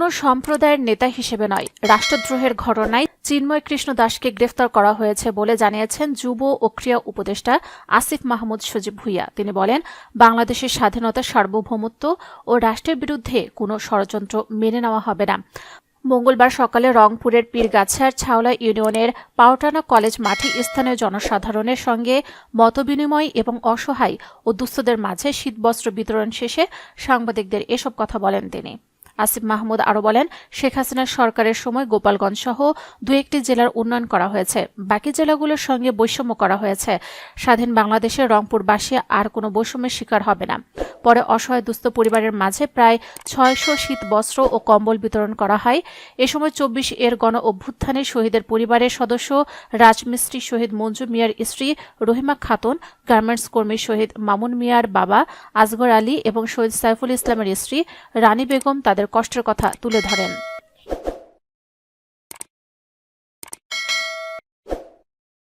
কোনো সম্প্রদায়ের নেতা হিসেবে নয়, রাষ্ট্রদ্রোহের ঘটনায় চিন্ময় কৃষ্ণ দাসকে গ্রেফতার করা হয়েছে বলে জানিয়েছেন যুব ও ক্রীড়া উপদেষ্টা আসিফ মাহমুদ সজীব ভুঁইয়া। তিনি বলেন, বাংলাদেশের স্বাধীনতা, সার্বভৌমত্ব ও রাষ্ট্রের বিরুদ্ধে কোনো ষড়যন্ত্র মেনে নেওয়া হবে না। মঙ্গলবার সকালে রংপুরের পীরগাছার ছাওলা ইউনিয়নের পাওটানা কলেজ মাঠে স্থানীয় জনসাধারণের সঙ্গে মতবিনিময় এবং অসহায় ও দুস্থদের মাঝে শীতবস্ত্র বিতরণ শেষে সাংবাদিকদের এসব কথা বলেন তিনি। আসিফ মাহমুদ আরও বলেন, শেখ হাসিনার সরকারের সময় গোপালগঞ্জ সহ দু একটি জেলার উন্নয়ন করা হয়েছে, বাকি জেলাগুলোর সঙ্গে বৈষম্য করা হয়েছে। স্বাধীন বাংলাদেশের রংপুরবাসী আর কোনো বৈষম্যের শিকার হবে না। পরে অসহায় দুস্থ পরিবারের মাঝে প্রায় 600 শীতবস্ত্র ও কম্বল বিতরণ করা হয়। এ সময় 24 এর গণ অভ্যুত্থানে শহীদের পরিবারের সদস্য রাজমিস্ত্রি শহীদ মঞ্জু মিয়ার স্ত্রী রহিমা খাতুন, গার্মেন্টস কর্মী শহীদ মামুন মিয়ার বাবা আসগর আলী এবং শহীদ সাইফুল ইসলামের স্ত্রী রানী বেগম তাদের কষ্টের কথা তুলে ধরেন।